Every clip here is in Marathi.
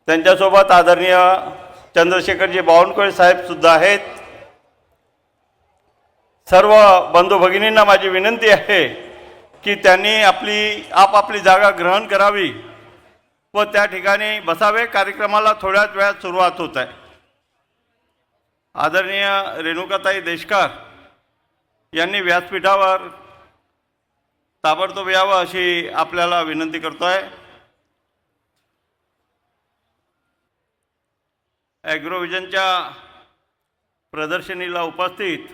त्यांच्यासोबत आदरणीय चंद्रशेखरजी बावनकुळे साहेबसुद्धा आहेत. सर्व बंधू भगिनींना माझी विनंती आहे की त्यांनी आपापली जागा ग्रहण करावी व त्या ठिकाणी बसावे. कार्यक्रमाला थोड्याच वेळात सुरुवात होत आहे. आदरणीय रेणुकाताई देशकर यांनी व्यासपीठावर ताबडतोब यावं अशी आपल्याला विनंती करतो आहे. ॲग्रोव्हिजनच्या प्रदर्शनीला उपस्थित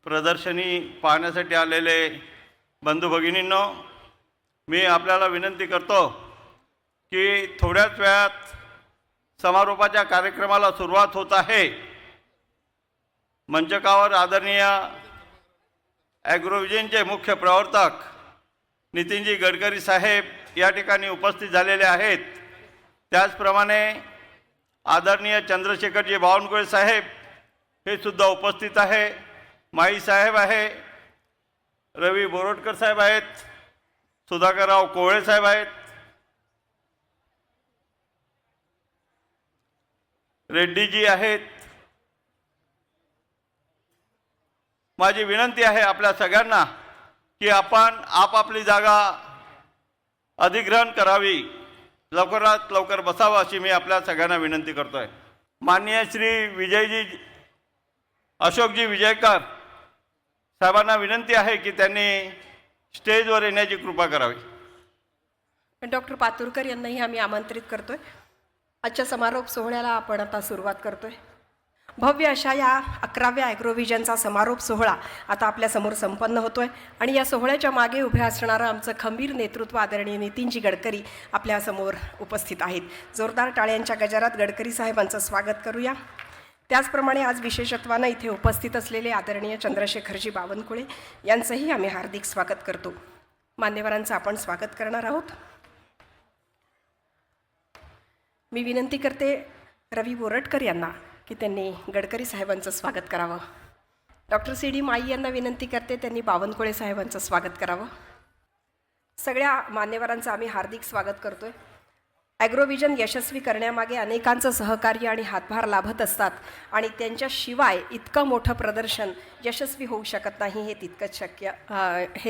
प्रदर्शनी पाहण्यासाठी आलेले बंधू भगिनींनो, मी आपल्याला विनंती करतो की थोड्याच वेळात समारोपाच्या कार्यक्रमाला सुरुवात होत आहे. मंचकावर आदरणीय ॲग्रोव्हिजनचे मुख्य प्रवर्तक नितीनजी गडकरी साहेब या ठिकाणी उपस्थित झालेले आहेत. त्याचप्रमाणे आदरणीय चंद्रशेखरजी बावनकुळे साहेब हे सुद्धा उपस्थित आहे. माई साहेब आहे, रवी बोरटकर साहेब आहेत, सुधाकरराव कोवळे साहेब आहेत, रेड्डीजी आहेत. माझी विनंती आहे आपल्या सगळ्यांना की आपण आपापली जागा अधिग्रहण करावी, लवकरात लवकर बसावं अशी मी आपल्या सगळ्यांना विनंती करतो आहे. माननीय श्री विजयजी अशोकजी विजयकर साहेबांना विनंती आहे की त्यांनी स्टेजवर येण्याची कृपा करावी. डॉक्टर पातुरकर यांनाही आम्ही आमंत्रित करतोय. आजच्या समारोप सोहळ्याला आपण आता सुरुवात करतोय. भव्य अशा या 11व्या ॲग्रोव्हिजनचा समारोप सोहळा आता आपल्यासमोर संपन्न होतोय आणि या सोहळ्याच्या मागे उभे असणारं आमचं खंबीर नेतृत्व आदरणीय नितीनजी गडकरी आपल्यासमोर उपस्थित आहेत. जोरदार टाळ्यांच्या गजरात गडकरी साहेबांचं स्वागत करूया. त्याचप्रमाणे आज विशेषत्वानं इथे उपस्थित असलेले आदरणीय चंद्रशेखरजी बावनकुळे यांचंही आम्ही हार्दिक स्वागत करतो. मान्यवरांचं आपण स्वागत करणार आहोत. मी विनंती करते रवी बोरटकर यांना की त्यांनी गडकरी साहेबांचं स्वागत करावं. डॉक्टर सी डी माई यांना विनंती करते त्यांनी बावनकुळे साहेबांचं स्वागत करावं. सगळ्या मान्यवरांचं आम्ही हार्दिक स्वागत करतोय. ॲग्रोव्हिजन यशस्वी करण्यामागे अनेकांचं सहकार्य आणि हातभार लाभत असतात आणि त्यांच्याशिवाय इतकं मोठं प्रदर्शन यशस्वी होऊ शकत नाही हे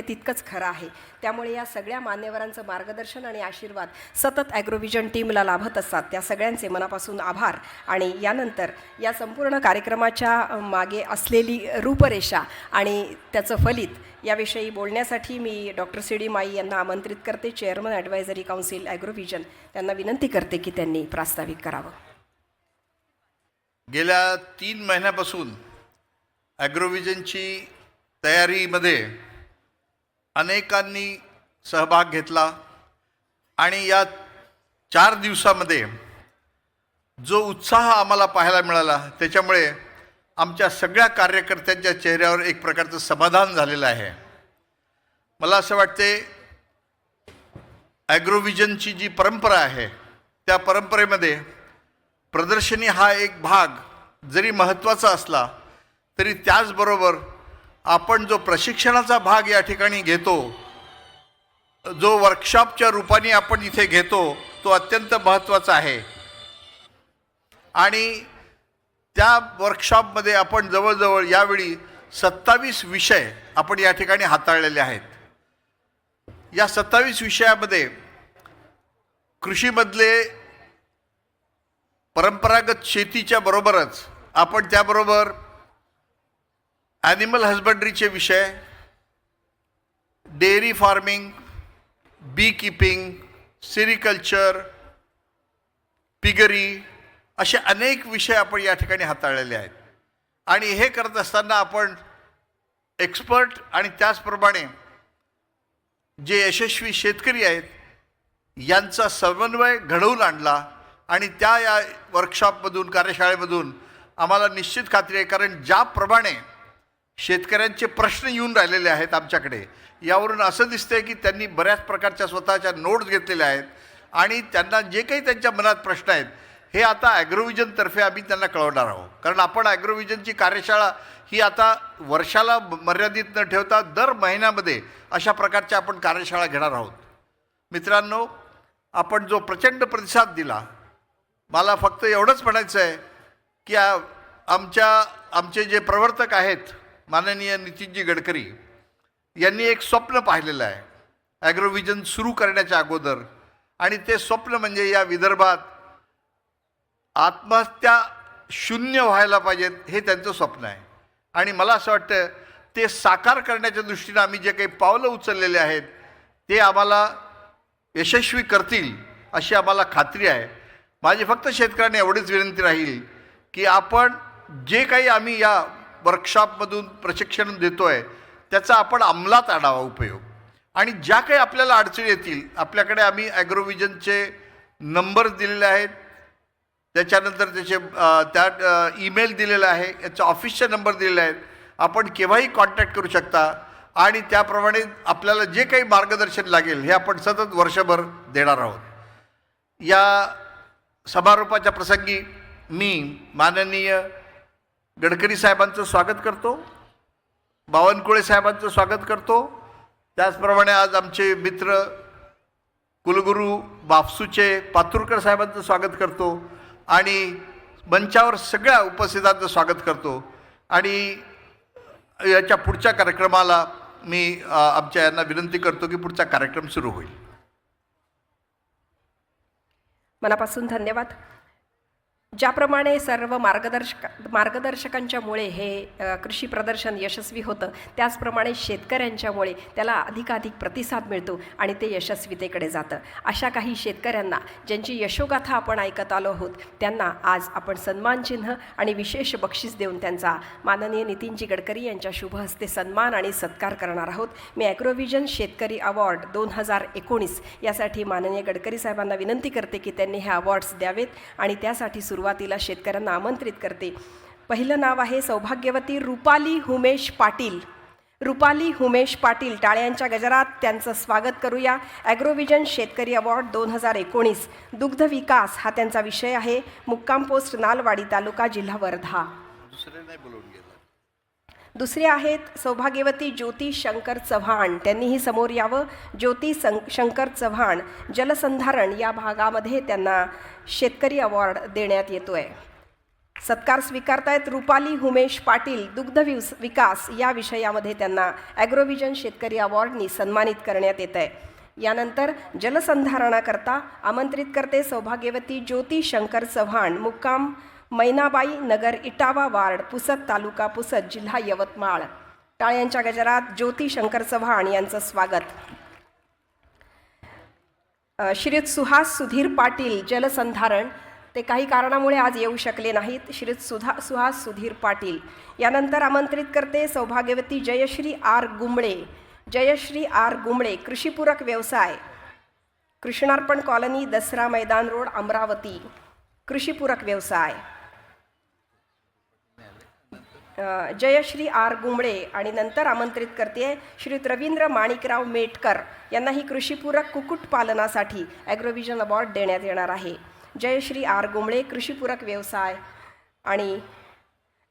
तितकंच खरं आहे. त्यामुळे या सगळ्या मान्यवरांचं मार्गदर्शन आणि आशीर्वाद सतत ॲग्रोव्हिजन टीमला लाभत असतात. त्या सगळ्यांचे मनापासून आभार. आणि यानंतर या संपूर्ण कार्यक्रमाच्या मागे असलेली रूपरेषा आणि त्याचं फलित याविषयी बोलण्यासाठी मी डॉक्टर सी डी माई यांना आमंत्रित करते. चेअरमन ॲडवायझरी काउन्सिल ॲग्रोव्हिजन त्यांना विनंती करते की त्यांनी प्रास्ताविक करावं. गेल्या 3 महिन्यापासून ॲग्रोव्हिजनची तयारीमध्ये अनेकांनी सहभाग घेतला आणि या 4 दिवसामध्ये जो उत्साह आम्हाला पाहायला मिळाला त्याच्यामुळे आमच्या सगळ्या कार्यकर्त्यांच्या चेहऱ्यावर एक प्रकारचं समाधान झालेलं आहे. मला असं वाटते ॲग्रोव्हिजनची जी परंपरा आहे त्या परंपरेमध्ये प्रदर्शनी हा एक भाग जरी महत्त्वाचा असला तरी त्याचबरोबर आपण जो प्रशिक्षणाचा भाग या ठिकाणी घेतो, जो वर्कशॉपच्या रूपाने आपण इथे घेतो, तो अत्यंत महत्त्वाचा आहे. आणि त्या वर्कशॉपमध्ये आपण जवळजवळ यावेळी 27 विषय आपण या ठिकाणी हाताळलेले आहेत. या 27 विषयामध्ये कृषीमधले परंपरागत शेतीच्या बरोबरच आपण त्याबरोबर ॲनिमल हजबंड्रीचे विषय, डेअरी फार्मिंग, बी कीपिंग, सेरिकल्चर, पिगरी असे अनेक विषय आपण या ठिकाणी हाताळलेले आहेत. आणि हे करत असताना आपण एक्सपर्ट आणि त्याचप्रमाणे जे यशस्वी शेतकरी आहेत यांचा समन्वय घडवून आणला. आणि त्या या वर्कशॉपमधून, कार्यशाळेमधून आम्हाला निश्चित खात्री आहे, कारण ज्याप्रमाणे शेतकऱ्यांचे प्रश्न येऊन राहिलेले आहेत आमच्याकडे, यावरून असं दिसतंय की त्यांनी बऱ्याच प्रकारच्या स्वतःच्या नोट्स घेतलेल्या आहेत आणि त्यांना जे काही त्यांच्या मनात प्रश्न आहेत हे आता ॲग्रोव्हिजनतर्फे आम्ही त्यांना कळवणार आहोत. कारण आपण ॲग्रोव्हिजनची कार्यशाळा ही आता वर्षाला मर्यादित न ठेवता दर महिन्यामध्ये अशा प्रकारच्या आपण कार्यशाळा घेणार आहोत. मित्रांनो, आपण जो प्रचंड प्रतिसाद दिला मला फक्त एवढंच म्हणायचं आहे की आमचे जे प्रवर्तक आहेत माननीय नितीनजी गडकरी यांनी एक स्वप्न पाहिलेलं आहे ॲग्रोव्हिजन सुरू करण्याच्या अगोदर, आणि ते स्वप्न म्हणजे या विदर्भात आत्महत्या शून्य व्हायला पाहिजेत हे त्यांचं स्वप्न आहे. आणि मला असं वाटतं ते साकार करण्याच्या दृष्टीनं आम्ही जे काही पावलं उचललेले आहेत ते आम्हाला यशस्वी करतील अशी आम्हाला खात्री आहे. माझी फक्त शेतकऱ्यांना एवढीच विनंती राहील की आपण जे काही आम्ही या वर्कशॉपमधून प्रशिक्षण देतो आहे त्याचा आपण अंमलात आणावा उपयोग, आणि ज्या काही आपल्याला अडचणी येतील आपल्याकडे आम्ही ॲग्रोव्हिजनचे नंबर दिलेले आहेत, त्याच्यानंतर त्याचे ईमेल दिलेला आहे, याचा ऑफिसचे नंबर दिलेले आहेत, आपण केव्हाही कॉन्टॅक्ट करू शकता आणि त्याप्रमाणे आपल्याला जे काही मार्गदर्शन लागेल हे आपण सतत वर्षभर देणार आहोत. या समारोपाच्या प्रसंगी मी माननीय गडकरी साहेबांचं स्वागत करतो, बावनकुळे साहेबांचं स्वागत करतो, त्याचप्रमाणे आज आमचे मित्र कुलगुरू बापसूचे पातुरकर साहेबांचं स्वागत करतो आणि मंचावर सगळ्या उपस्थितांचं स्वागत करतो. आणि याच्या पुढच्या कार्यक्रमाला मी आमच्या यांना विनंती करतो की पुढचा कार्यक्रम सुरू होईल. मनापासून धन्यवाद. ज्याप्रमाणे सर्व मार्गदर्शकांच्यामुळे हे कृषी प्रदर्शन यशस्वी होतं, त्याचप्रमाणे शेतकऱ्यांच्यामुळे त्याला अधिकाधिक प्रतिसाद मिळतो आणि ते यशस्वीतेकडे जातं. अशा काही शेतकऱ्यांना ज्यांची यशोगाथा आपण ऐकत आलो आहोत त्यांना आज आपण सन्मानचिन्ह आणि विशेष बक्षीस देऊन त्यांचा माननीय नितीनजी गडकरी यांच्या शुभ हस्ते सन्मान आणि सत्कार करणार आहोत. मी ॲग्रोव्हिजन शेतकरी अवॉर्ड 2019 यासाठी माननीय गडकरी साहेबांना विनंती करते की त्यांनी हे अवॉर्ड्स द्यावेत आणि त्यासाठी सुरुवातीला शेतकऱ्यांना आमंत्रित करते. पहिलं नाव आहे सौभाग्यवती रुपाली उमेश पाटील. रुपाली उमेश पाटील, टाळ्यांच्या गजरात त्यांचं स्वागत करूया. ॲग्रोव्हिजन शेतकरी अवॉर्ड 2019 दुग्ध विकास हा त्यांचा विषय आहे. मुक्काम पोस्ट नालवाडी, तालुका जिल्हा वर्धा. दुसरे आहेत सौभाग्यवती ज्योती शंकर चव्हाण, त्यांनीही समोर यावं. ज्योती शंकर चव्हाण, जलसंधारण या भागामध्ये त्यांना शेतकरी अवॉर्ड देण्यात येतो आहे. सत्कार स्वीकारतायत रुपाली उमेश पाटील. दुग्ध विकास या विषयामध्ये त्यांना ॲग्रोव्हिजन शेतकरी अवॉर्डनी सन्मानित करण्यात येत आहे. यानंतर जलसंधारणाकरता आमंत्रित करते सौभाग्यवती ज्योती शंकर चव्हाण, मुक्काम मैनाबाई नगर, इटावा वार्ड, पुसद तालुका पुसद, जिल्हा यवतमाळ. टाळ्यांच्या गजरात ज्योती शंकर चव्हाण यांचं स्वागत. श्रीयुत सुहास सुधीर पाटील, जलसंधारण, ते काही कारणामुळे आज येऊ शकले नाहीत. श्रीयुत सुहास सुधीर पाटील. यानंतर आमंत्रित करते सौभाग्यवती जयश्री आर गुंबळे. जयश्री आर गुंबळे, कृषीपूरक व्यवसाय, कृष्णार्पण कॉलनी, दसरा मैदान रोड, अमरावती. कृषीपूरक व्यवसाय जयश्री आर गुंबळे. आणि नंतर आमंत्रित करते श्रीयुत रवींद्र माणिकराव मेटकर, यांनाही कृषीपूरक कुक्कुटपालनासाठी ॲग्रोव्हिजन अवॉर्ड देण्यात येणार आहे. जयश्री आर गुंबळे, कृषीपूरक व्यवसाय. आणि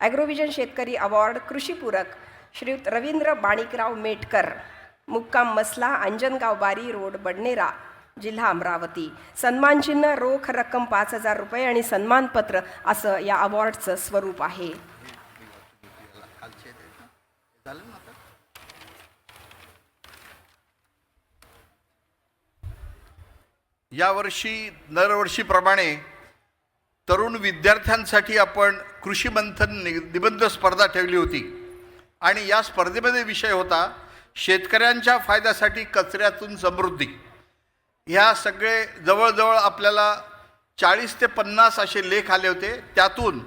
ॲग्रोव्हिजन शेतकरी अवॉर्ड कृषीपूरक श्रीयुत रवींद्र माणिकराव मेटकर, मुक्काम मसला, अंजनगाव बारी रोड, बडनेरा, जिल्हा अमरावती. सन्मानचिन्ह, रोख रक्कम 5,000 रुपये आणि सन्मानपत्र असं या अवॉर्डचं स्वरूप आहे. यावर्षी दरवर्षीप्रमाणे तरुण विद्यार्थ्यांसाठी आपण कृषी मंथन निबंध स्पर्धा ठेवली होती आणि या स्पर्धेमध्ये विषय होता शेतकऱ्यांच्या फायद्यासाठी कचऱ्यातून समृद्धी. ह्या सगळे जवळजवळ आपल्याला 40 ते 50 असे लेख आले होते. त्यातून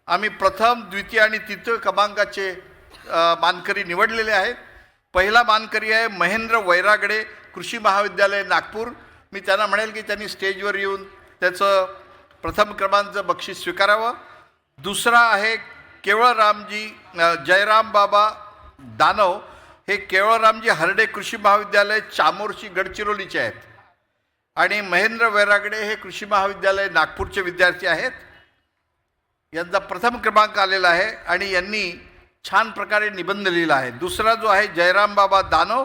आम्ही प्रथम, द्वितीय आणि तृतीय क्रमांकाचे मानकरी निवडलेले आहेत. पहिला मानकरी आहे महेंद्र वैरागडे, कृषी महाविद्यालय, नागपूर. मी त्यांना म्हणेल की त्यांनी स्टेजवर येऊन त्याचं प्रथम क्रमांकाचं बक्षीस स्वीकारावं. दुसरा आहे केवळरामजी जयराम बाबा दानव, हे केवळरामजी हरडे, कृषी महाविद्यालय, चामोर्शी, गडचिरोलीचे आहेत. आणि महेंद्र वैरागडे हे कृषी महाविद्यालय नागपूरचे विद्यार्थी आहेत. यांचा प्रथम क्रमांक आलेला आहे आणि यांनी छान प्रकारे निबंध लिहिला आहे. दुसरा जो आहे जयराम बाबा दानव,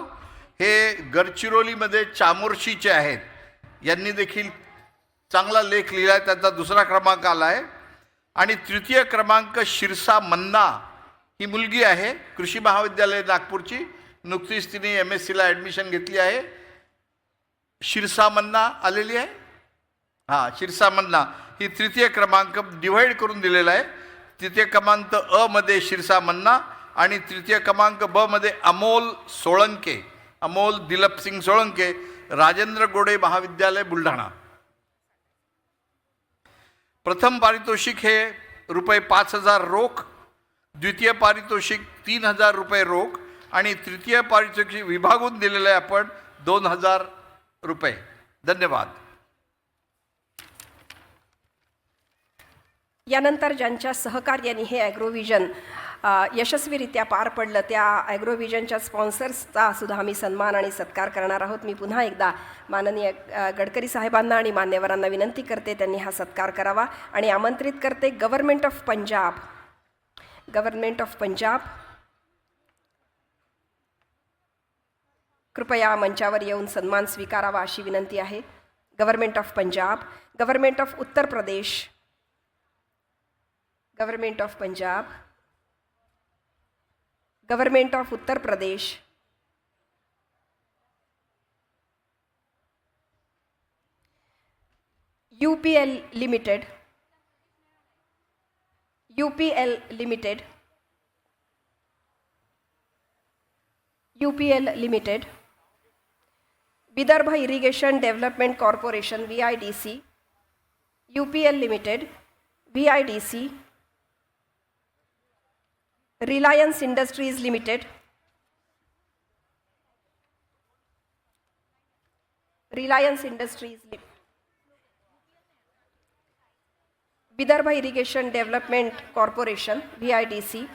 हे गडचिरोलीमध्ये चामोर्शीचे आहेत. यांनी देखील चांगला लेख लिहिला आहे, त्यांचा दुसरा क्रमांक आला आहे. आणि तृतीय क्रमांक शिरसा मन्ना ही मुलगी आहे, कृषी महाविद्यालय नागपूरची. नुकतीच तिने MSc ॲडमिशन घेतली आहे. शिरसा मन्ना आलेली आहे. हां, शिरसा मन्ना ही तृतीय क्रमांक डिव्हाइड करून दिलेला आहे. तृतीय क्रमांक अ मध्ये शिरसा मन्ना आणि तृतीय क्रमांक ब मध्ये अमोल सोळंके, अमोल दिलीप सिंग सोळंके, राजेंद्र गोडे महाविद्यालय बुलढाणा. प्रथम पारितोषिक हे ₹5,000 रोख, द्वितीय पारितोषिक ₹3,000 रोख आणि तृतीय पारितोषिक विभागून दिलेलं आहे आपण ₹2,000. धन्यवाद. यानंतर ज्यांच्या सहकार्याने हे ॲग्रोव्हिजन यशस्वीरित्या पार पडलं त्या ॲग्रोव्हिजनच्या स्पॉन्सर्सचा सुद्धा आम्ही सन्मान आणि सत्कार करणार आहोत. मी पुन्हा एकदा माननीय गडकरी साहेबांना आणि मान्यवरांना विनंती करते त्यांनी हा सत्कार करावा आणि आमंत्रित करते गव्हर्नमेंट ऑफ पंजाब कृपया मंचावर येऊन सन्मान स्वीकारावा अशी विनंती आहे. Government of Punjab, government of Uttar Pradesh, government of Punjab, government of Uttar Pradesh, UPL limited, Vidarbha irrigation development corporation VIDC, UPL limited, VIDC, Reliance industries limited, Vidarbha irrigation development corporation VIDC,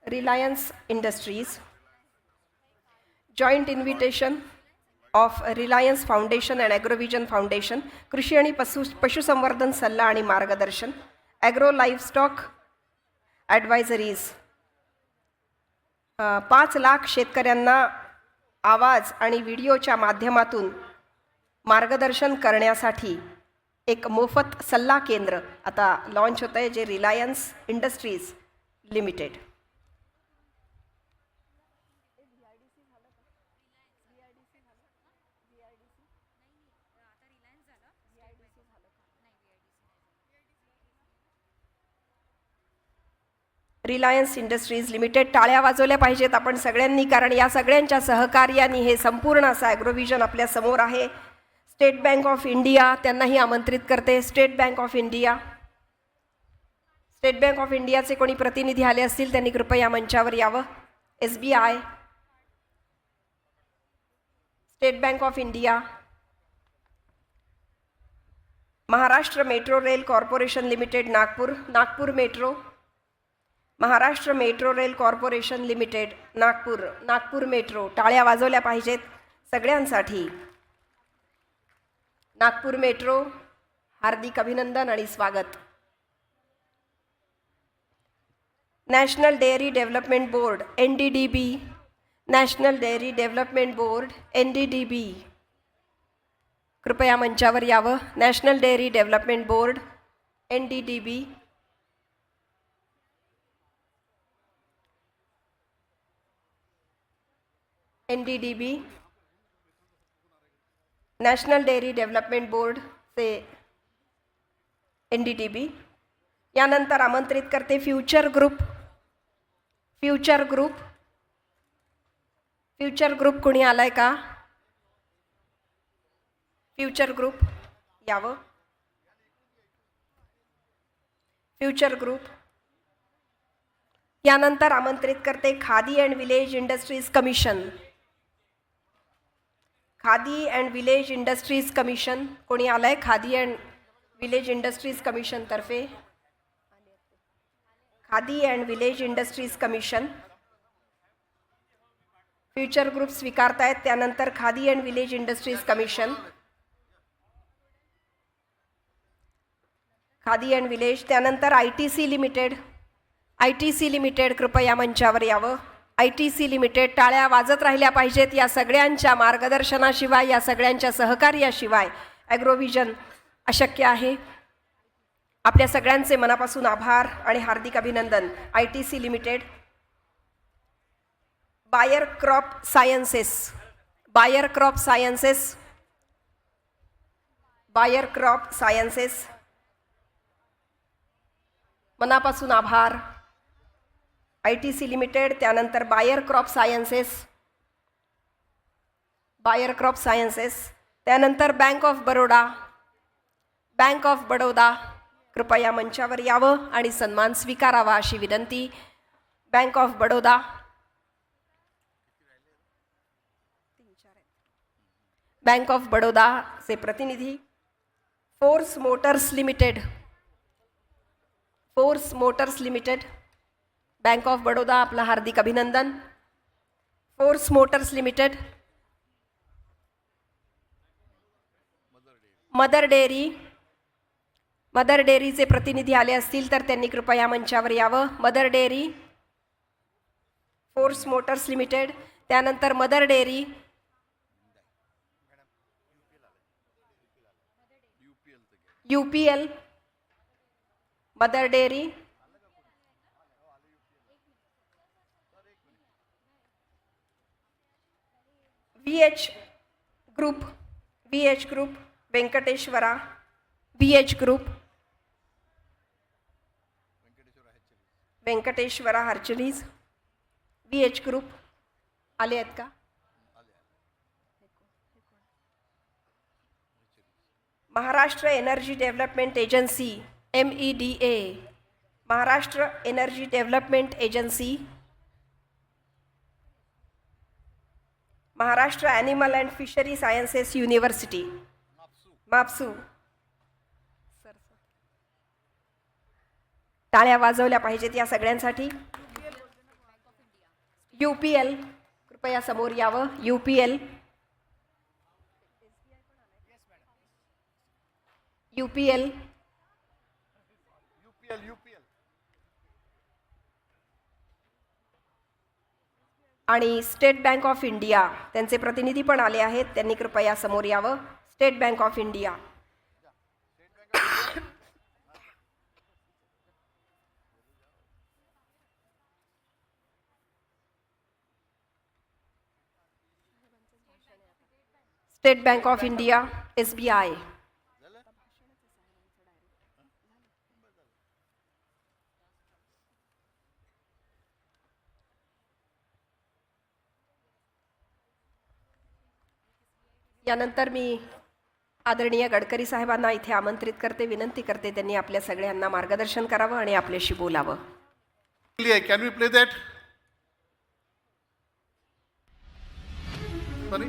Reliance industries, joint invitation of Reliance foundation and Agrovision foundation, कृषी आणि पशुसंवर्धन सल्ला आणि मार्गदर्शन, ॲग्रो लाईव्हस्टॉक ॲडवायझरीज, 5 लाख शेतकऱ्यांना आवाज आणि व्हिडिओच्या माध्यमातून मार्गदर्शन करण्यासाठी एक मोफत सल्ला केंद्र आता लॉन्च होतं आहे, जे Reliance industries limited. Reliance industries limited. टाळ्या वाजवल्या पाहिजेत आपण सगळ्यांनी, कारण या सगळ्यांच्या सहकार्याने हे संपूर्ण असं ॲग्रोव्हिजन आपल्या समोर आहे. स्टेट बँक ऑफ इंडिया त्यांनाही आमंत्रित करते. स्टेट बँक ऑफ इंडियाचे कोणी प्रतिनिधी आले असतील त्यांनी कृपया मंचावर यावं. SBI, state bank of India, Maharashtra metro rail corporation limited Nagpur metro, Maharashtra metro rail corporation limited Nagpur metro. टाळ्या वाजवल्या पाहिजेत सगळ्यांसाठी. नागपूर मेट्रो, हार्दिक अभिनंदन आणि स्वागत. National dairy development board NDDB, national dairy development board NDDB, कृपया मंचावर यावं. National dairy development board NDDB, national dairy development board से NDDB. यानंतर आमंत्रित करते फ्युचर ग्रुप कोणी आलाय का? फ्युचर ग्रुप यावं. Future group. यानंतर आमंत्रित करते Khadi and village industries commission. कोणी आलाय Khadi and village industries commission तर्फे? Khadi and village industries commission. Future group स्वीकारतायत. त्यानंतर Khadi and village industries commission. Khadi and village. त्यानंतर आय टी सी लिमिटेड कृपया मंचावर यावं. I T C limited. टाळ्या वाजत राहिल्या पाहिजेत. या सगळ्यांच्या मार्गदर्शनाशिवाय, या सगळ्यांच्या सहकार्याशिवाय ॲग्रोव्हिजन अशक्य आहे. आपल्या सगळ्यांचे मनापासून आभार आणि हार्दिक अभिनंदन. I T C limited. Bayer crop sciences. मनापासून आभार. I T C limited. त्यानंतर बायर क्रॉप सायन्सेस. त्यानंतर बँक ऑफ बडोदा कृपया मंचावर यावं आणि सन्मान स्वीकारावा अशी विनंती. बँक ऑफ बडोदाचे प्रतिनिधी. Force motors limited. Bank of Baroda. आपलं हार्दिक अभिनंदन. Force motors limited. मदर डेअरीचे प्रतिनिधी आले असतील तर त्यांनी कृपया मंचावर यावं. Mother dairy. Force motors limited. त्यानंतर mother dairy. UPL. Mother dairy. VH group. Venkateshwara. VH group. Venkateshwara hatcheries. VH group आले आहेत का? Maharashtra energy development agency. MEDA. Maharashtra energy development agency. Maharashtra animal and fishery sciences university. MAFSU. टाळ्या वाजवल्या पाहिजेत या सगळ्यांसाठी. UPL कृपया समोर यावं. UPL. आणि स्टेट बँक ऑफ इंडिया. त्यांचे प्रतिनिधी पण आले आहेत. त्यांनी कृपया समोर यावं. State bank of India. State bank of India. SBI. यानंतर मी आदरणीय गडकरी साहेबांना इथे आमंत्रित करते, विनंती करते त्यांनी आपल्या सगळ्यांना मार्गदर्शन करावं आणि आपल्याशी बोलावं. Can we play that? Sorry?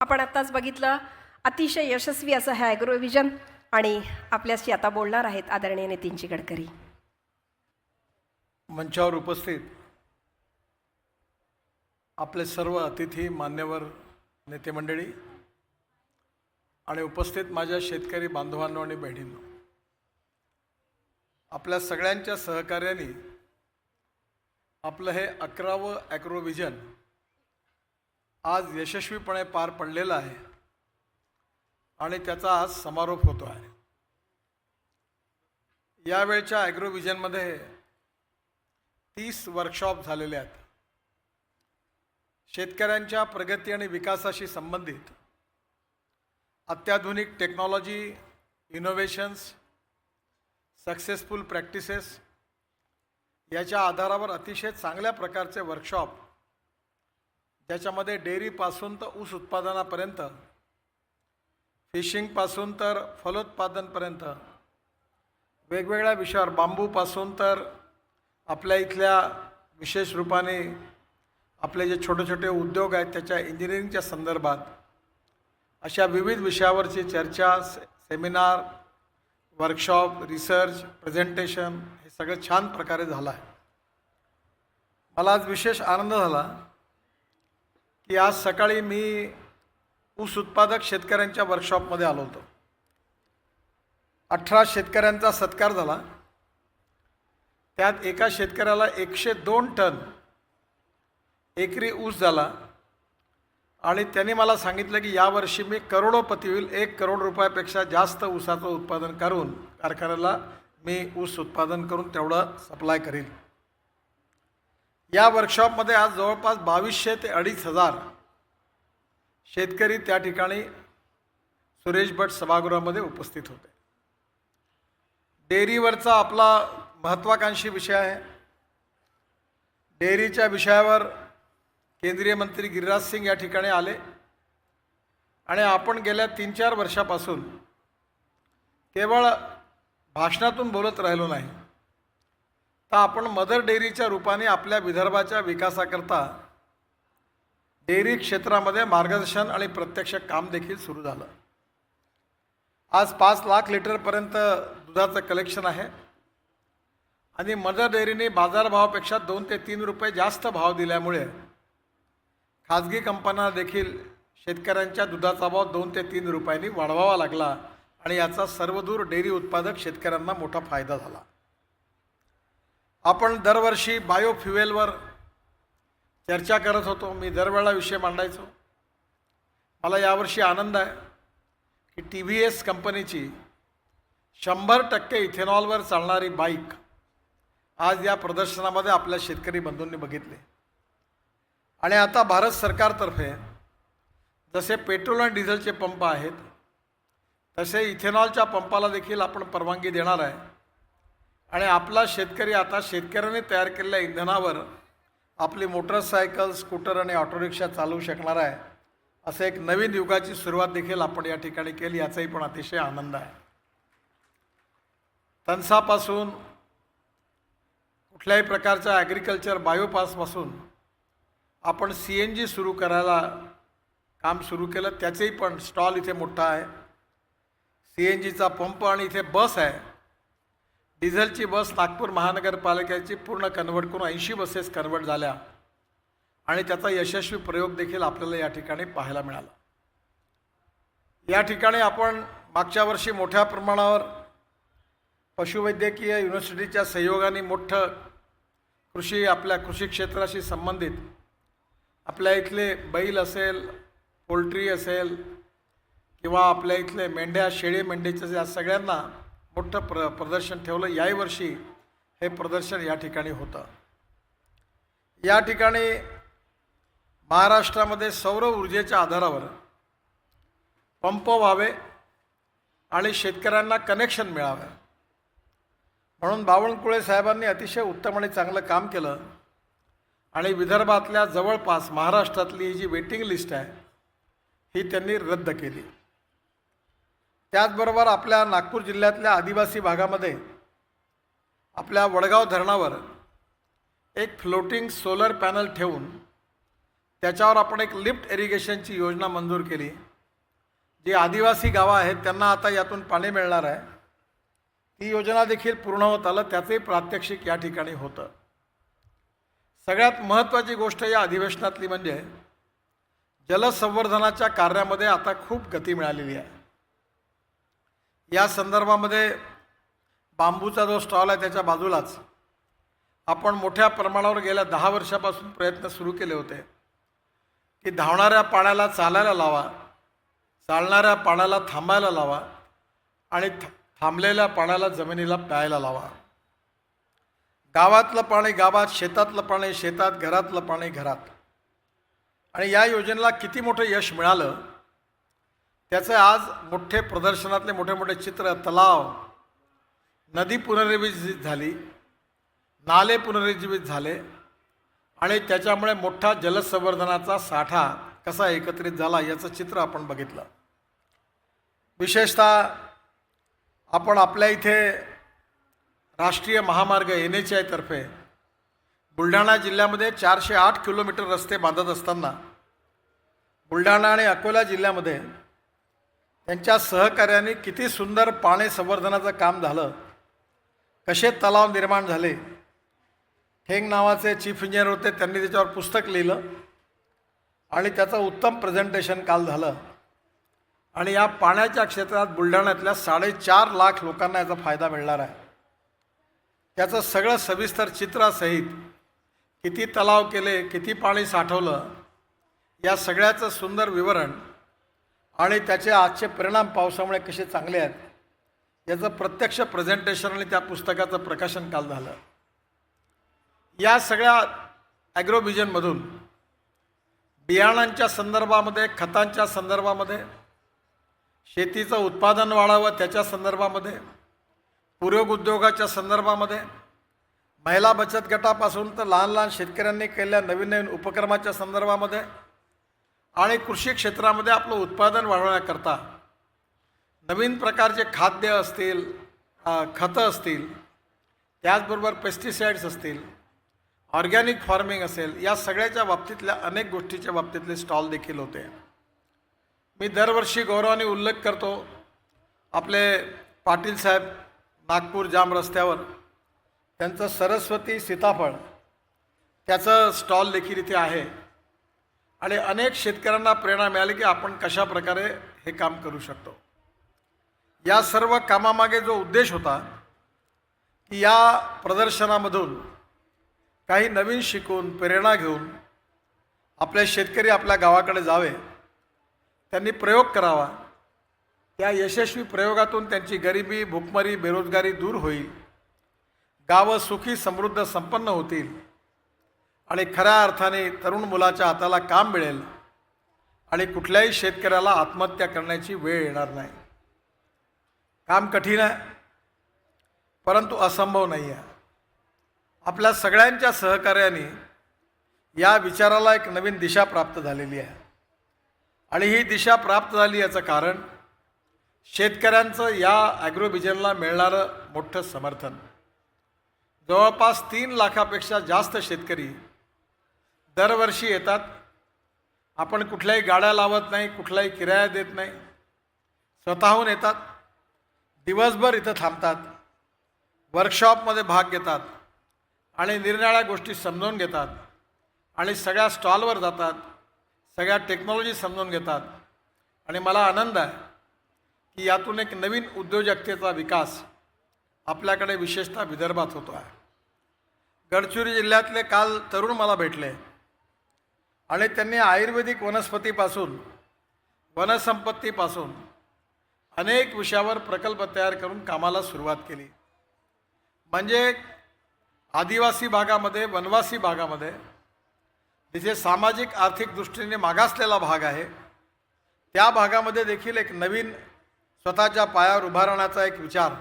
आपण आत्ताच बघितलं अतिशय यशस्वी असं हे ॲग्रोव्हिजन आणि आपल्याशी आता बोलणार आहेत आदरणीय नितीनजी गडकरी. मंचावर उपस्थित आपले सर्व अतिथी, मान्यवर नेते मंडळी आणि उपस्थित माझ्या शेतकरी बांधवांनो आणि बहिणींनो, आपल्या सगळ्यांच्या सहकार्याने आपलं हे 11वं ॲग्रोव्हिजन आज यशस्वीपणे पार पडलेलं आहे आणि त्याचा आज समारोप होतो आहे. यावेळच्या ॲग्रोव्हिजनमध्ये 30 वर्कशॉप झालेले आहेत. शेतकऱ्यांच्या प्रगती आणि विकासाशी संबंधित अत्याधुनिक टेक्नॉलॉजी, इनोव्हेशन्स, सक्सेसफुल प्रॅक्टिसेस याच्या आधारावर अतिशय चांगल्या प्रकारचे वर्कशॉप, ज्याच्यामध्ये डेअरीपासून तर ऊस उत्पादनापर्यंत, फिशिंगपासून तर फलोत्पादनपर्यंत वेगवेगळ्या विषयावर, बांबूपासून तर आपल्या इथल्या विशेष रूपाने आपले जे छोटे छोटे उद्योग आहेत त्याच्या इंजिनिअरिंगच्या संदर्भात अशा विविध विषयावरची चर्चा, सेमिनार, वर्कशॉप, रिसर्च, प्रेझेंटेशन हे सगळं छान प्रकारे झालं आहे. मला आज विशेष आनंद झाला की आज सकाळी मी ऊस उत्पादक शेतकऱ्यांच्या वर्कशॉपमध्ये आलो होतो. 18 शेतकऱ्यांचा सत्कार झाला. त्यात एका शेतकऱ्याला 102 टन एकरी ऊस झाला आणि त्यांनी मला सांगितलं की यावर्षी मी करोडोपती होईल, 1 करोड रुपयापेक्षा जास्त ऊसाचं उत्पादन करून कारखान्याला मी ऊस उत्पादन करून तेवढं सप्लाय करीन. या वर्कशॉपमध्ये आज जवळपास 2200 ते 2500 शेतकरी त्या ठिकाणी सुरेश भट सभागृहामध्ये उपस्थित होते. डेअरीवरचा आपला महत्त्वाकांक्षी विषय आहे. डेअरीच्या विषयावर केंद्रीय मंत्री गिरिराज सिंग या ठिकाणी आले आणि आपण गेल्या 3-4 वर्षापासून केवळ भाषणातून बोलत राहिलो नाही, तर आपण मदर डेअरीच्या रूपाने आपल्या विदर्भाच्या विकासाकरता डेअरी क्षेत्रामध्ये मार्गदर्शन आणि प्रत्यक्ष काम देखील सुरू झालं. आज 5 लाख लिटरपर्यंत दुधाचं कलेक्शन आहे आणि मदर डेअरीने बाजारभावापेक्षा 2 ते 3 रुपये जास्त भाव दिल्यामुळे खाजगी कंपन्यांना देखील शेतकऱ्यांच्या दुधाचा भाव 2 ते 3 रुपयांनी वाढवावा लागला आणि याचा सर्वदूर डेअरी उत्पादक शेतकऱ्यांना मोठा फायदा झाला. आपण दरवर्षी बायोफ्युएलवर चर्चा करत होतो. मी दरवेळेला विषय मांडायचो. मला यावर्षी आनंद आहे की TVS कंपनीची 100% इथेनॉलवर चालणारी बाईक आज या प्रदर्शनामध्ये आपल्या शेतकरी बंधूंनी बघितले. आणि आता भारत सरकारतर्फे जसे पेट्रोल आणि डिझेलचे पंप आहेत तसे इथेनॉलच्या पंपाला देखील आपण परवानगी देणार आहे आणि आपला शेतकरी आता शेतकऱ्यांनी तयार केलेल्या इंधनावर आपली मोटरसायकल, स्कूटर आणि ऑटोरिक्षा चालवू शकणार आहे. असं एक नवीन युगाची सुरुवात देखील आपण या ठिकाणी केली, याचाही पण अतिशय आनंद आहे. तणसापासून कुठल्याही प्रकारच्या ॲग्रिकल्चर बायोपासपासून आपण CNG सुरू करायला काम सुरू केलं. त्याचेही पण स्टॉल इथे मोठा आहे. CNGचा पंप आणि इथे बस आहे. डिझेलची बस नागपूर महानगरपालिकेची पूर्ण कन्वर्ट करून 80 बसेस कन्वर्ट झाल्या आणि त्याचा यशस्वी प्रयोग देखील आपल्याला या ठिकाणी पाहायला मिळाला. या ठिकाणी आपण मागच्या वर्षी मोठ्या प्रमाणावर पशुवैद्यकीय युनिव्हर्सिटीच्या सहयोगाने मोठं आपल्या कृषी क्षेत्राशी संबंधित आपल्या इथले बैल असेल, पोल्ट्री असेल किंवा आपल्या इथले मेंढ्या, शेळी मेंढीचं या सगळ्यांना मोठं प्रदर्शन ठेवलं. याही वर्षी हे प्रदर्शन या ठिकाणी होतं. या ठिकाणी महाराष्ट्रामध्ये सौर ऊर्जेच्या आधारावर पंप व्हावे आणि शेतकऱ्यांना कनेक्शन मिळावे म्हणून बावनकुळे साहेबांनी अतिशय उत्तम आणि चांगलं काम केलं आणि विदर्भातल्या जवळपास महाराष्ट्रातली ही जी वेटिंग लिस्ट आहे ही त्यांनी रद्द केली. त्याचबरोबर आपल्या नागपूर जिल्ह्यातल्या आदिवासी भागामध्ये आपल्या वडगाव धरणावर एक फ्लोटिंग सोलर पॅनल ठेवून त्याच्यावर आपण एक लिफ्ट इरिगेशनची योजना मंजूर केली. जी आदिवासी गावं आहेत त्यांना आता यातून पाणी मिळणार आहे. ती योजना देखील पूर्ण होत आलं, त्याचंही प्रात्यक्षिक या ठिकाणी होतं. सगळ्यात महत्त्वाची गोष्ट या अधिवेशनातली म्हणजे जलसंवर्धनाच्या कार्यामध्ये आता खूप गती मिळालेली आहे. या संदर्भामध्ये बांबूचा जो स्टॉल आहे त्याच्या बाजूलाच आपण मोठ्या प्रमाणावर गेल्या 10 वर्षापासून प्रयत्न सुरू केले होते की धावणाऱ्या पाण्याला चालायला लावा, चालणाऱ्या पाण्याला थांबायला लावा आणि थांबलेल्या पाण्याला जमिनीला प्यायला लावा. गावातलं पाणी गावात, शेतातलं पाणी शेतात, घरातलं पाणी घरात. आणि या योजनेला किती मोठं यश मिळालं त्याचं आज मोठे प्रदर्शनातले मोठे मोठे चित्र, तलाव, नदी पुनरुज्जीवित झाली, नाले पुनरुज्जीवित झाले आणि त्याच्यामुळे मोठा जलसंवर्धनाचा साठा कसा एकत्रित झाला याचं चित्र आपण बघितलं. विशेषतः आपण आपल्या इथे राष्ट्रीय महामार्ग NHAI तर्फे बुलढाणा जिल्ह्यामध्ये 408 किलोमीटर रस्ते बांधत असताना बुलढाणा आणि अकोला जिल्ह्यामध्ये त्यांच्या सहकार्याने किती सुंदर पाणी संवर्धनाचं काम झालं, कसे तलाव निर्माण झाले. ठेंग नावाचे चीफ इंजिनियर होते, त्यांनी त्याच्यावर पुस्तक लिहिलं आणि त्याचं उत्तम प्रेझेंटेशन काल झालं. आणि या पाण्याच्या क्षेत्रात बुलढाण्यातल्या 4.5 लाख लोकांना याचा फायदा मिळणार आहे. त्याचं सगळं सविस्तर चित्रासहित किती तलाव केले, किती पाणी साठवलं, या सगळ्याचं सुंदर विवरण आणि त्याचे आजचे परिणाम पावसामुळे कसे चांगले आहेत याचं प्रत्यक्ष प्रेझेंटेशन आणि त्या पुस्तकाचं प्रकाशन काल झालं. या सगळ्या ॲग्रोव्हिजनमधून बियाणांच्या संदर्भामध्ये, खतांच्या संदर्भामध्ये, शेतीचं उत्पादन वाढावं त्याच्या संदर्भामध्ये, पूरक उद्योगाच्या संदर्भामध्ये, महिला बचत गटापासून तर लहान लहान शेतकऱ्यांनी केलेल्या नवीन नवीन उपक्रमाच्या संदर्भामध्ये आणि कृषी क्षेत्रामध्ये आपलं उत्पादन वाढवण्याकरता नवीन प्रकारचे खाद्य असतील, खतं असतील, त्याचबरोबर पेस्टिसाइड्स असतील, ऑर्गॅनिक फार्मिंग असेल, या सगळ्याच्या बाबतीतल्या अनेक गोष्टीच्या बाबतीतले स्टॉल देखील होते. मी दरवर्षी गौरवाने उल्लेख करतो, आपले पाटील साहेब नागपूर जाम रस्त्यावर त्यांचं सरस्वती सीताफळ त्याचं स्टॉल देखील इथे आहे. आणि अनेक शेतकऱ्यांना प्रेरणा मिळाली की आपण कशा प्रकारे हे काम करू शकतो. या सर्व कामामागे जो उद्देश होता की या प्रदर्शनामधून काही नवीन शिकून, प्रेरणा घेऊन आपले शेतकरी आपल्या गावाकडे जावे, त्यांनी प्रयोग करावा, या यशस्वी प्रयोगातून त्यांची गरिबी, भूकमारी, बेरोजगारी दूर होईल, गावं सुखी, समृद्ध, संपन्न होतील आणि खऱ्या अर्थाने तरुण मुलाच्या हाताला काम मिळेल आणि कुठल्याही शेतकऱ्याला आत्महत्या करण्याची वेळ येणार नाही. काम कठीण आहे, परंतु असंभव नाही आहे. आपल्या सगळ्यांच्या सहकार्याने या विचाराला एक नवीन दिशा प्राप्त झालेली आहे. आणि ही दिशा प्राप्त झाली याचं कारण शेतकऱ्यांचं या ॲग्रोव्हिजनला मिळणारं मोठं समर्थन. जवळपास 3 लाखापेक्षा जास्त शेतकरी दरवर्षी येतात. आपण कुठल्याही गाड्या लावत नाही, कुठलाही किराया देत नाही, स्वतःहून येतात, दिवसभर इथं थांबतात, वर्कशॉपमध्ये भाग घेतात आणि निरनिराळ्या गोष्टी समजून घेतात आणि सगळ्या स्टॉलवर जातात, सगळ्या टेक्नॉलॉजी समजून घेतात. आणि मला आनंद आहे की यातून एक नवीन उद्योजकतेचा विकास आपल्याकडे विशेषतः विदर्भात होतो आहे. गडचिरोली जिल्ह्यातले काल तरुण मला भेटले आणि त्यांनी आयुर्वेदिक वनस्पतीपासून, वनसंपत्तीपासून अनेक विषयावर प्रकल्प तयार करून कामाला सुरुवात केली. म्हणजे आदिवासी भागामध्ये, वनवासी भागामध्ये, जिथे सामाजिक आर्थिक दृष्टीने मागासलेला भाग आहे, त्या भागामध्ये देखील एक नवीन स्वतःच्या पायावर उभा राहण्याचा एक विचार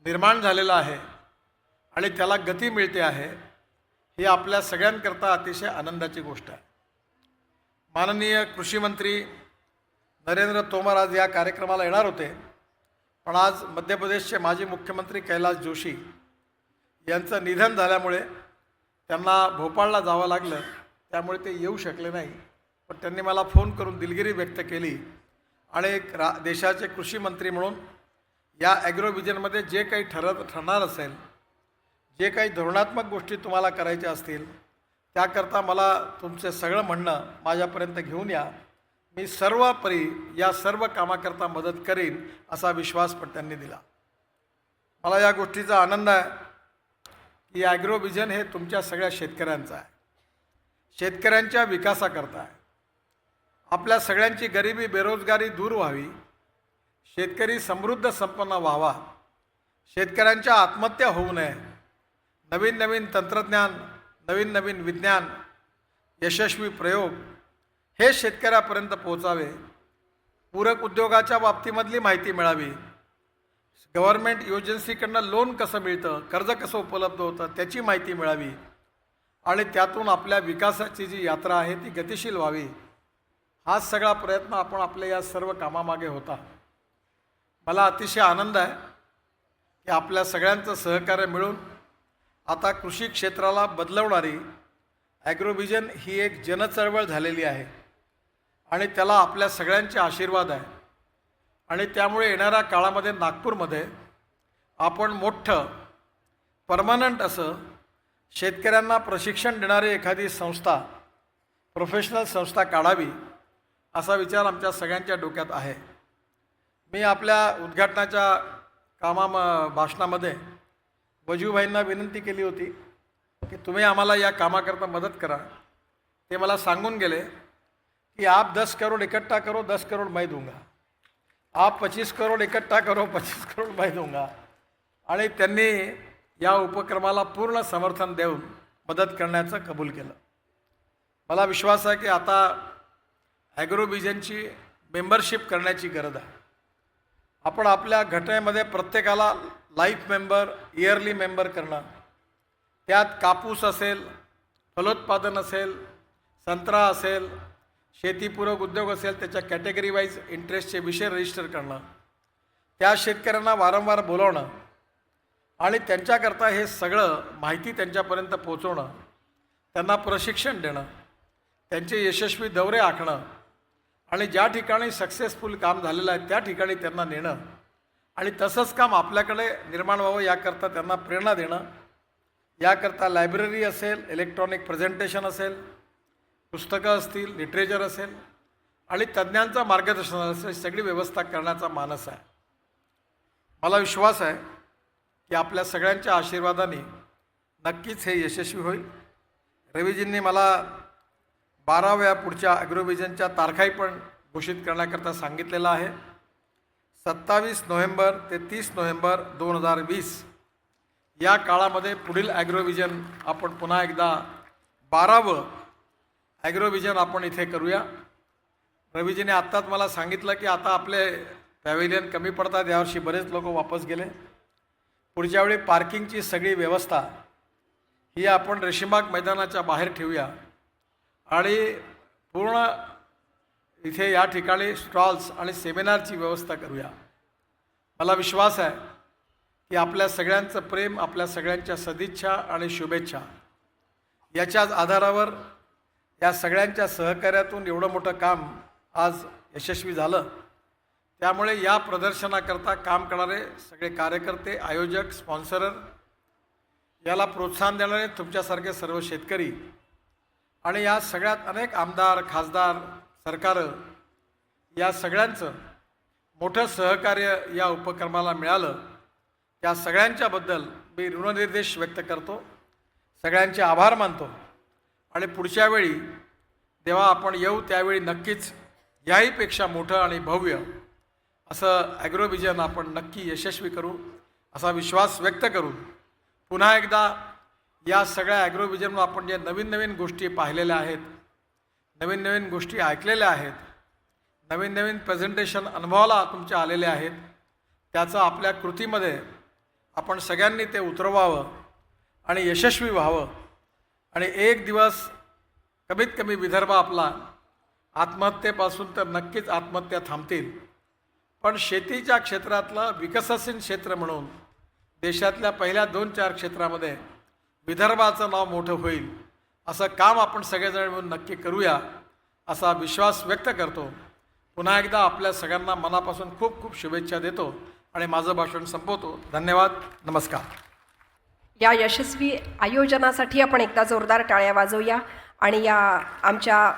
निर्माण झालेला आहे आणि त्याला गती मिळते आहे. ही आपल्या सगळ्यांकरता अतिशय आनंदाची गोष्ट आहे. माननीय कृषी मंत्री नरेंद्र तोमर आज या कार्यक्रमाला येणार होते, पण आज मध्य प्रदेशचे माजी मुख्यमंत्री कैलास जोशी यांचं निधन झाल्यामुळे त्यांना भोपाळला जावं लागलं. त्यामुळे ते येऊ शकले नाही. पण त्यांनी मला फोन करून दिलगिरी व्यक्त केली आणि एक देशाचे कृषी मंत्री म्हणून या ॲग्रोव्हिजनमध्ये जे काही ठरणार असेल, जे काही धोरणात्मक गोष्टी तुम्हाला करायच्या असतील, त्याकरता मला तुमचे सगळं म्हणणं माझ्यापर्यंत घेऊन या. मी सर्वपरी या सर्व कामाकरता मदत करीन असा विश्वास पण त्यांनी दिला. मला या गोष्टीचा आनंद आहे की ॲग्रोव्हिजन हे तुमच्या सगळ्या शेतकऱ्यांचं आहे, शेतकऱ्यांच्या विकासाकरता आहे. आपल्या सगळ्यांची गरिबी बेरोजगारी दूर व्हावी, शेतकरी समृद्ध संपन्न व्हावा, शेतकऱ्यांच्या आत्महत्या होऊ नये, नवीन नवीन तंत्रज्ञान, नवीन नवीन विज्ञान, यशस्वी प्रयोग हे शेतकऱ्यापर्यंत पोहोचावे, पूरक उद्योगाच्या बाबतीमधली माहिती मिळावी, गव्हर्नमेंट एजन्सीकडनं लोन कसं मिळतं, कर्ज कसं उपलब्ध होतं त्याची माहिती मिळावी आणि त्यातून आपल्या विकासाची जी यात्रा आहे ती गतिशील व्हावी. हाच सगळा प्रयत्न आपण आपल्या या सर्व कामामागे होता. मला अतिशय आनंद आहे की आपल्या सगळ्यांचं सहकार्य मिळून आता कृषी क्षेत्राला बदलवणारी ॲग्रोव्हिजन ही एक जनचळवळ झालेली आहे आणि त्याला आपल्या सगळ्यांचे आशीर्वाद आहे. आणि त्यामुळे येणाऱ्या काळामध्ये नागपूरमध्ये आपण मोठं परमनंट असं शेतकऱ्यांना प्रशिक्षण देणारी एखादी संस्था, प्रोफेशनल संस्था काढावी असा विचार आमच्या सगळ्यांच्या डोक्यात आहे. मी आपल्या उद्घाटनाच्या भाषणामध्ये वजूभाईंना विनंती केली होती की तुम्ही आम्हाला या कामाकरता मदत करा. ते मला सांगून गेले की आप 10 करोड़ इकट्ठा करो, 10 करोड़ मैं दूंगा, आप 25 करोड़ इकट्ठा करो, 25 करोड़ मैं दूंगा. आणि त्यांनी या उपक्रमाला पूर्ण समर्थन देऊन मदत करण्याचं कबूल केलं. मला विश्वास आहे की आता ॲग्रोव्हिजनची मेंबरशिप करण्याची गरज आहे. आपण आपल्या घटनेमध्ये प्रत्येकाला लाईफ मेंबर, इयरली मेंबर करणं, त्यात कापूस असेल, फलोत्पादन असेल, संत्रा असेल, शेतीपूरक उद्योग असेल, त्याच्या कॅटेगरी वाईज इंटरेस्टचे विषय रजिस्टर करणं, त्या शेतकऱ्यांना वारंवार बोलावणं आणि त्यांच्याकरता हे सगळं माहिती त्यांच्यापर्यंत पोचवणं, त्यांना प्रशिक्षण देणं, त्यांचे यशस्वी दौरे आखणं आणि ज्या ठिकाणी सक्सेसफुल काम झालेलं आहे त्या ठिकाणी त्यांना नेणं आणि तसंच काम आपल्याकडे निर्माण व्हावं याकरता त्यांना प्रेरणा देणं. याकरता लायब्ररी असेल, इलेक्ट्रॉनिक प्रेझेंटेशन असेल, पुस्तकं असतील, लिटरेचर असेल आणि तज्ज्ञांचं मार्गदर्शन असेल, सगळी व्यवस्था करण्याचा मानस आहे. मला विश्वास आहे की आपल्या सगळ्यांच्या आशीर्वादाने नक्कीच हे यशस्वी होईल. रवीजींनी मला 12व्या पुढच्या ॲग्रोव्हिजनच्या तारखाही पण घोषित करण्याकरता सांगितलेलं आहे. 27 नोव्हेंबर ते 30 नोव्हेंबर 2020 या काळामध्ये पुढील ॲग्रोव्हिजन आपण पुन्हा एकदा 12वं ॲग्रोव्हिजन आपण इथे करूया. रवीजीने आत्ताच मला सांगितलं की आता आपले पॅव्हिलियन कमी पडतात, यावर्षी बरेच लोक वापस गेले. पुढच्या वेळी पार्किंगची सगळी व्यवस्था ही आपण रेशीमबाग मैदानाच्या बाहेर ठेवूया आणि पूर्ण इथे या ठिकाणी स्टॉल्स आणि सेमिनारची व्यवस्था करूया. मला विश्वास आहे की आपल्या सगळ्यांचं प्रेम, आपल्या सगळ्यांच्या सदिच्छा आणि शुभेच्छा याच्याच आधारावर या सगळ्यांच्या सहकार्यातून एवढं मोठं काम आज यशस्वी झालं. त्यामुळे या प्रदर्शनाकरता काम करणारे सगळे कार्यकर्ते, आयोजक, स्पॉन्सरर, याला प्रोत्साहन देणारे तुमच्यासारखे सर्व शेतकरी आणि या सगळ्यात अनेक आमदार, खासदार, सरकारं या सगळ्यांचं मोठं सहकार्य या उपक्रमाला मिळालं. त्या सगळ्यांच्याबद्दल मी ऋणनिर्देश व्यक्त करतो, सगळ्यांचे आभार मानतो आणि पुढच्या वेळी जेव्हा आपण येऊ त्यावेळी नक्कीच याहीपेक्षा मोठं आणि भव्य असं ॲग्रोव्हिजन आपण नक्की यशस्वी करू असा विश्वास व्यक्त करून पुन्हा एकदा या सगळ्या ॲग्रोव्हिजनवर आपण जे नवीन नवीन गोष्टी पाहिलेल्या आहेत, नवीन नवीन गोष्टी ऐकलेल्या आहेत, नवीन नवीन प्रेझेंटेशन अनुभवाला तुमच्या आलेले आहेत, त्याचं आपल्या कृतीमध्ये आपण सगळ्यांनी ते उतरवावं आणि यशस्वी व्हावं आणि एक दिवस कमीत कमी विदर्भ आपला आत्महत्येपासून तर नक्कीच आत्महत्या थांबतील, पण शेतीच्या क्षेत्रातलं विकसनशील क्षेत्र म्हणून देशातल्या पहिल्या 2-4 क्षेत्रामध्ये विदर्भाचं नाव मोठं होईल असं काम आपण सगळेजण मिळून नक्की करूया असा विश्वास व्यक्त करतो. पुन्हा एकदा आपल्या सगळ्यांना मनापासून खूप खूप शुभेच्छा देतो आणि माझं भाषण संपवतो. धन्यवाद. नमस्कार. या यशस्वी आयोजनासाठी आपण एकदा जोरदार टाळ्या वाजवूया आणि या आमच्या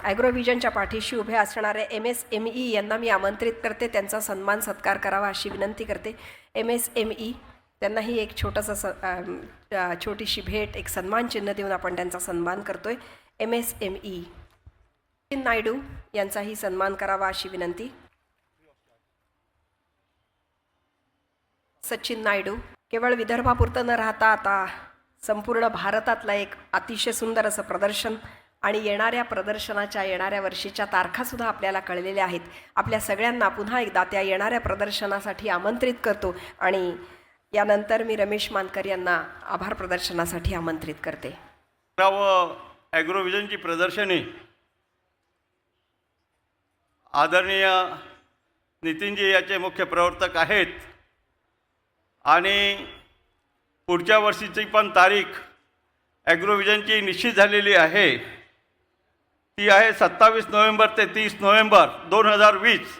ॲग्रोव्हिजनच्या पाठीशी उभे असणारे MSME यांना मी आमंत्रित करते. त्यांचा सन्मान सत्कार करावा अशी विनंती करते. MSME त्यांनाही एक छोटीशी भेट, एक सन्मान चिन्ह देऊन आपण त्यांचा सन्मान करतोय. MSME सचिन नायडू यांचाही सन्मान करावा अशी विनंती. सचिन नायडू केवळ विदर्भापुरतं न राहता आता संपूर्ण भारतातलं एक अतिशय सुंदर असं प्रदर्शन आणि येणाऱ्या वर्षीच्या तारखासुद्धा आपल्याला कळलेल्या आहेत. आपल्या सगळ्यांना पुन्हा एकदा त्या येणाऱ्या प्रदर्शनासाठी आमंत्रित करतो आणि यानंतर मी रमेश मानकर यांना आभार प्रदर्शनासाठी आमंत्रित करते. ॲग्रोव्हिजनची प्रदर्शनी आदरणीय नितीनजी याचे मुख्य प्रवर्तक आहेत आणि पुढच्या वर्षीची पण तारीख ॲग्रोव्हिजनची निश्चित झालेली आहे. ती आहे 27 नोव्हेंबर ते 30 नोव्हेंबर 2020.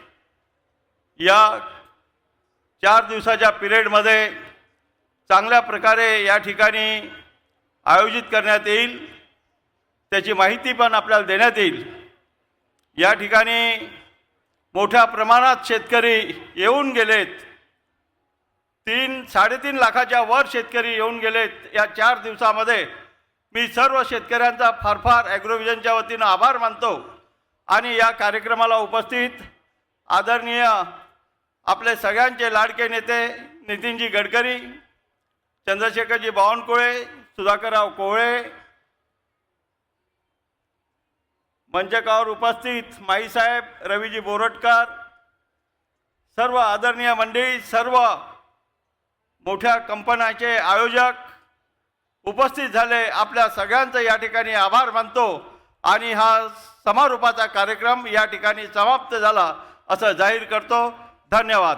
या 4 दिवसाच्या पिरियडमध्ये चांगल्या प्रकारे या ठिकाणी आयोजित करण्यात येईल. त्याची माहिती पण आपल्याला देण्यात येईल. या ठिकाणी मोठ्या प्रमाणात शेतकरी येऊन गेलेत. 3-3.5 लाखाच्या वर शेतकरी येऊन गेलेत या 4 दिवसामध्ये. मी सर्व शेतकऱ्यांचा फार फार ॲग्रोव्हिजनच्या वतीनं आभार मानतो आणि या कार्यक्रमाला उपस्थित आदरणीय आपले सगळ्यांचे लाडके नेते नितीनजी गडकरी, चंद्रशेखरजी बावनकुळे, सुधाकरराव कोहळे, मंचकावर उपस्थित माईसाहेब, रवीजी बोरटकर, सर्व आदरणीय मंडळी, सर्व मोठ्या कंपन्यांचे आयोजक उपस्थित झाले. आपल्या सगळ्यांचं या ठिकाणी आभार मानतो आणि हा समारोपाचा कार्यक्रम या ठिकाणी समाप्त झाला असं जाहीर करतो. धन्यवाद.